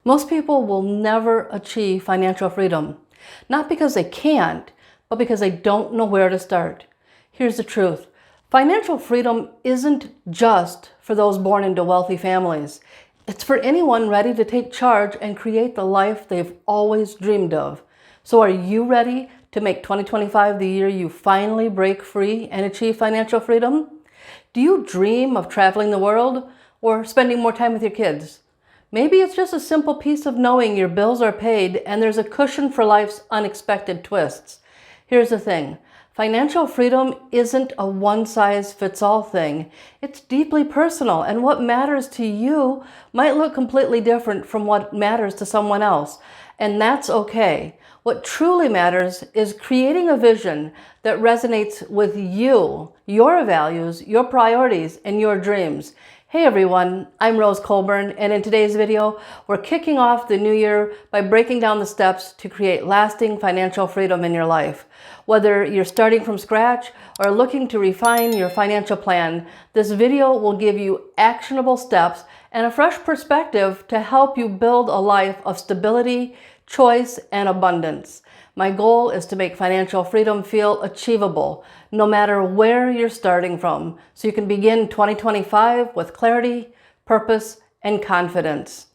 Most people will never achieve financial freedom, not because they can't, but because they don't know where to start. Here's the truth. Financial freedom isn't just for those born into wealthy families. It's for anyone ready to take charge and create the life they've always dreamed of. So are you ready to make 2025 the year you finally break free and achieve financial freedom? Do you dream of traveling the world or spending more time with your kids? Maybe it's just a simple piece of knowing your bills are paid and there's a cushion for life's unexpected twists. Here's the thing. Financial freedom isn't a one-size-fits-all thing. It's deeply personal, and what matters to you might look completely different from what matters to someone else, and that's okay. What truly matters is creating a vision that resonates with you, your values, your priorities, and your dreams. Hey everyone, I'm Rose Colburn, and in today's video, we're kicking off the new year by breaking down the steps to create lasting financial freedom in your life. Whether you're starting from scratch or looking to refine your financial plan, this video will give you actionable steps and a fresh perspective to help you build a life of stability, choice, and abundance. My goal is to make financial freedom feel achievable, no matter where you're starting from, so you can begin 2025 with clarity, purpose, and confidence.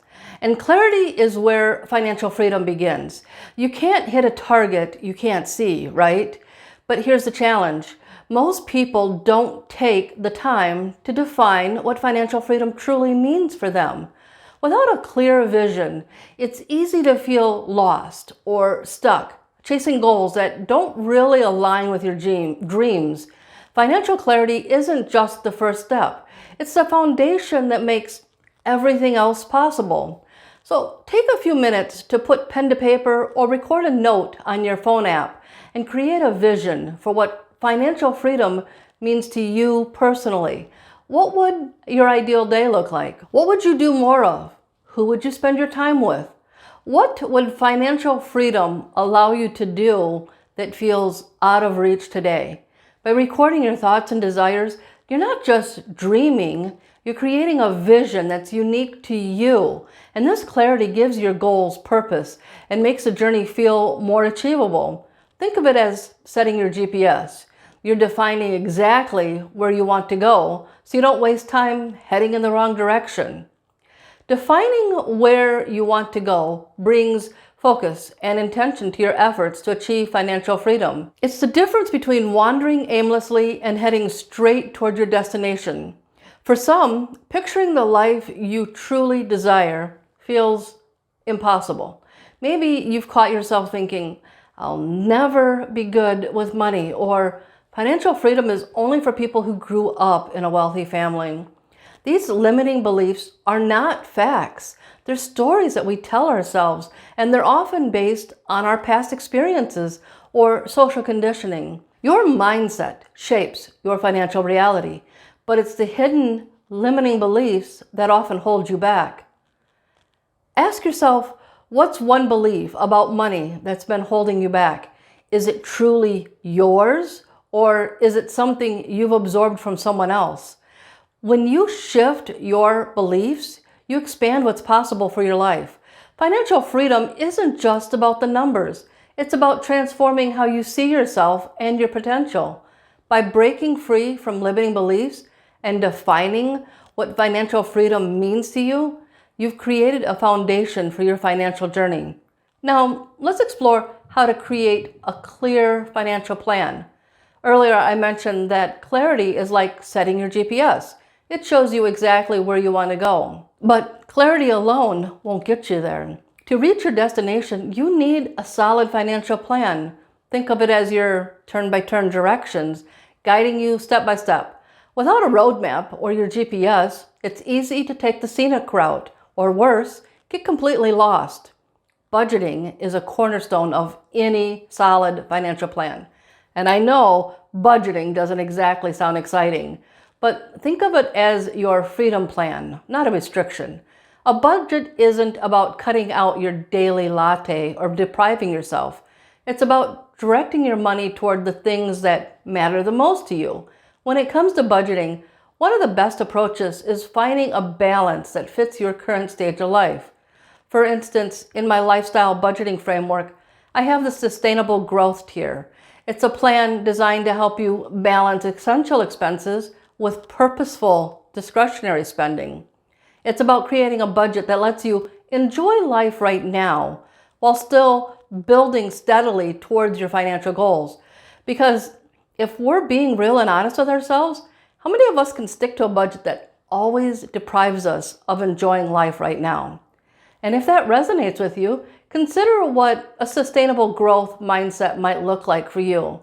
And clarity is where financial freedom begins. You can't hit a target you can't see, right? But here's the challenge. Most people don't take the time to define what financial freedom truly means for them. Without a clear vision, it's easy to feel lost or stuck, chasing goals that don't really align with your dreams. Financial clarity isn't just the first step. It's the foundation that makes everything else possible. So take a few minutes to put pen to paper or record a note on your phone app and create a vision for what financial freedom means to you personally. What would your ideal day look like? What would you do more of? Who would you spend your time with? What would financial freedom allow you to do that feels out of reach today? By recording your thoughts and desires, you're not just dreaming, you're creating a vision that's unique to you. And this clarity gives your goals purpose and makes the journey feel more achievable. Think of it as setting your GPS. You're defining exactly where you want to go, so you don't waste time heading in the wrong direction. Defining where you want to go brings focus and intention to your efforts to achieve financial freedom. It's the difference between wandering aimlessly and heading straight toward your destination. For some, picturing the life you truly desire feels impossible. Maybe you've caught yourself thinking, I'll never be good with money, or financial freedom is only for people who grew up in a wealthy family. These limiting beliefs are not facts. They're stories that we tell ourselves, and they're often based on our past experiences or social conditioning. Your mindset shapes your financial reality, but it's the hidden limiting beliefs that often hold you back. Ask yourself, what's one belief about money that's been holding you back? Is it truly yours, or is it something you've absorbed from someone else? When you shift your beliefs, you expand what's possible for your life. Financial freedom isn't just about the numbers. It's about transforming how you see yourself and your potential. By breaking free from limiting beliefs and defining what financial freedom means to you, you've created a foundation for your financial journey. Now, let's explore how to create a clear financial plan. Earlier, I mentioned that clarity is like setting your GPS. It shows you exactly where you want to go. But clarity alone won't get you there. To reach your destination, you need a solid financial plan. Think of it as your turn-by-turn directions, guiding you step by step. Without a roadmap or your GPS, it's easy to take the scenic route, or worse, get completely lost. Budgeting is a cornerstone of any solid financial plan. And I know budgeting doesn't exactly sound exciting, but think of it as your freedom plan, not a restriction. A budget isn't about cutting out your daily latte or depriving yourself. It's about directing your money toward the things that matter the most to you. When it comes to budgeting, one of the best approaches is finding a balance that fits your current stage of life. For instance, in my lifestyle budgeting framework, I have the sustainable growth tier. It's a plan designed to help you balance essential expenses with purposeful discretionary spending. It's about creating a budget that lets you enjoy life right now while still building steadily towards your financial goals. Because if we're being real and honest with ourselves, how many of us can stick to a budget that always deprives us of enjoying life right now? And if that resonates with you, consider what a sustainable growth mindset might look like for you.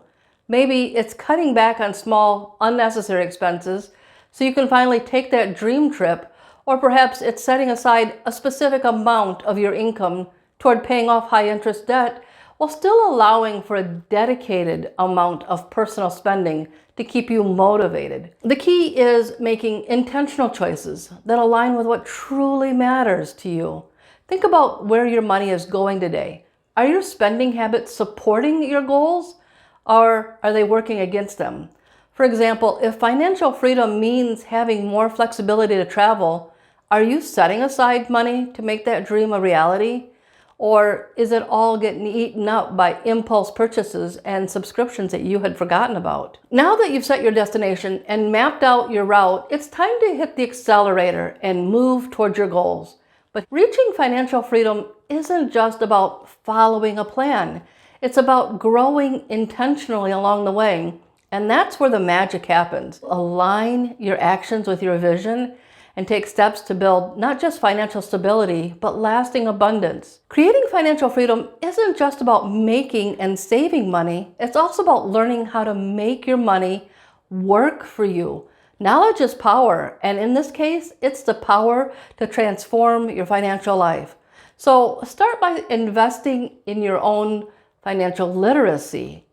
Maybe it's cutting back on small, unnecessary expenses so you can finally take that dream trip, or perhaps it's setting aside a specific amount of your income toward paying off high-interest debt while still allowing for a dedicated amount of personal spending to keep you motivated. The key is making intentional choices that align with what truly matters to you. Think about where your money is going today. Are your spending habits supporting your goals, or are they working against them? For example, if financial freedom means having more flexibility to travel, are you setting aside money to make that dream a reality? Or is it all getting eaten up by impulse purchases and subscriptions that you had forgotten about? Now that you've set your destination and mapped out your route, it's time to hit the accelerator and move towards your goals. But reaching financial freedom isn't just about following a plan. It's about growing intentionally along the way. And that's where the magic happens. Align your actions with your vision and take steps to build not just financial stability, but lasting abundance. Creating financial freedom isn't just about making and saving money. It's also about learning how to make your money work for you. Knowledge is power, and in this case, it's the power to transform your financial life. So start by investing in your own financial literacy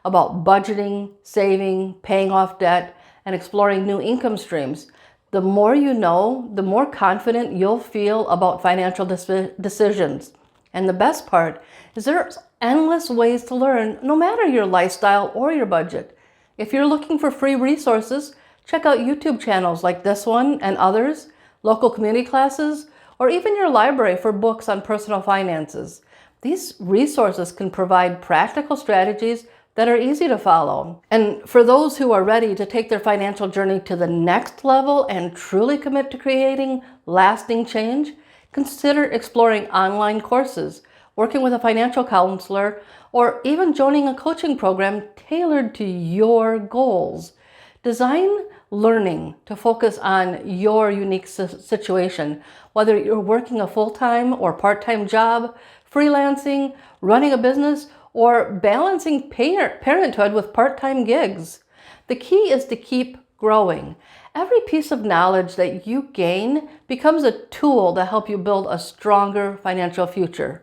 about budgeting, saving, paying off debt, and exploring new income streams. The more you know, the more confident you'll feel about financial decisions. And the best part is there's endless ways to learn, no matter your lifestyle or your budget. If you're looking for free resources, check out YouTube channels like this one and others, local community classes, or even your library for books on personal finances. These resources can provide practical strategies that are easy to follow. And for those who are ready to take their financial journey to the next level and truly commit to creating lasting change, consider exploring online courses, working with a financial counselor, or even joining a coaching program tailored to your goals. Design learning to focus on your unique situation, whether you're working a full-time or part-time job, freelancing, running a business, or balancing parenthood with part-time gigs. The key is to keep growing. Every piece of knowledge that you gain becomes a tool to help you build a stronger financial future.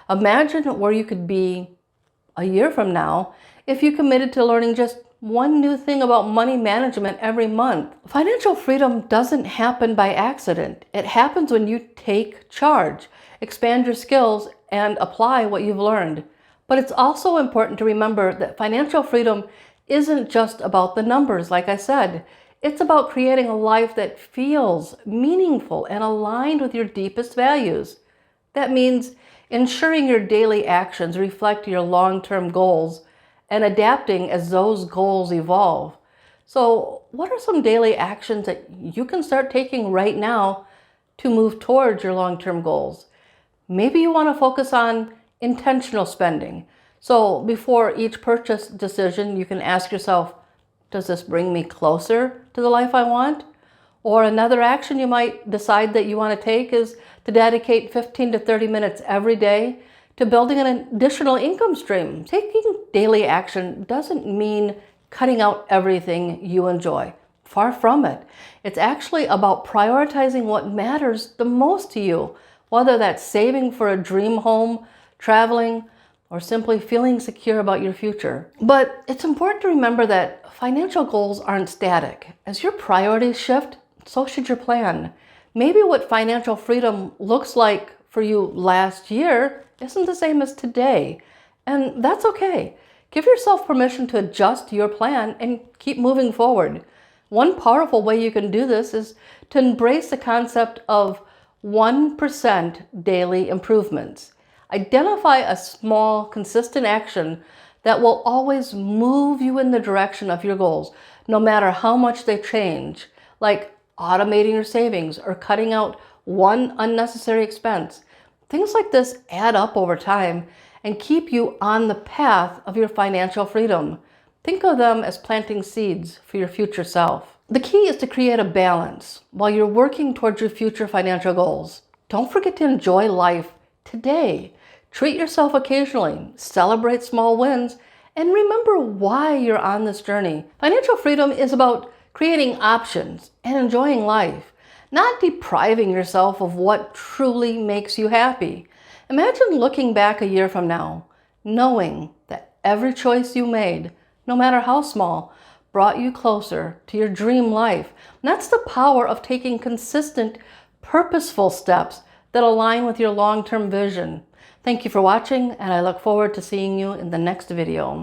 Imagine where you could be a year from now if you committed to learning just one new thing about money management every month. Financial freedom doesn't happen by accident. It happens when you take charge, expand your skills, and apply what you've learned. But it's also important to remember that financial freedom isn't just about the numbers, like I said. It's about creating a life that feels meaningful and aligned with your deepest values. That means ensuring your daily actions reflect your long-term goals and adapting as those goals evolve. So, what are some daily actions that you can start taking right now to move towards your long-term goals? Maybe you want to focus on intentional spending. So before each purchase decision, you can ask yourself, does this bring me closer to the life I want? Or another action you might decide that you want to take is to dedicate 15 to 30 minutes every day to building an additional income stream. Taking daily action doesn't mean cutting out everything you enjoy. Far from it. It's actually about prioritizing what matters the most to you, whether that's saving for a dream home, traveling, or simply feeling secure about your future. But it's important to remember that financial goals aren't static. As your priorities shift, so should your plan. Maybe what financial freedom looks like for you last year isn't the same as today, and that's okay. Give yourself permission to adjust your plan and keep moving forward. One powerful way you can do this is to embrace the concept of 1% daily improvements. Identify a small, consistent action that will always move you in the direction of your goals, no matter how much they change, like automating your savings or cutting out one unnecessary expense. Things like this add up over time and keep you on the path of your financial freedom. Think of them as planting seeds for your future self. The key is to create a balance while you're working towards your future financial goals. Don't forget to enjoy life today. Treat yourself occasionally, celebrate small wins, and remember why you're on this journey. Financial freedom is about creating options and enjoying life, not depriving yourself of what truly makes you happy. Imagine looking back a year from now, knowing that every choice you made, no matter how small, brought you closer to your dream life. And that's the power of taking consistent, purposeful steps that align with your long-term vision. Thank you for watching, and I look forward to seeing you in the next video.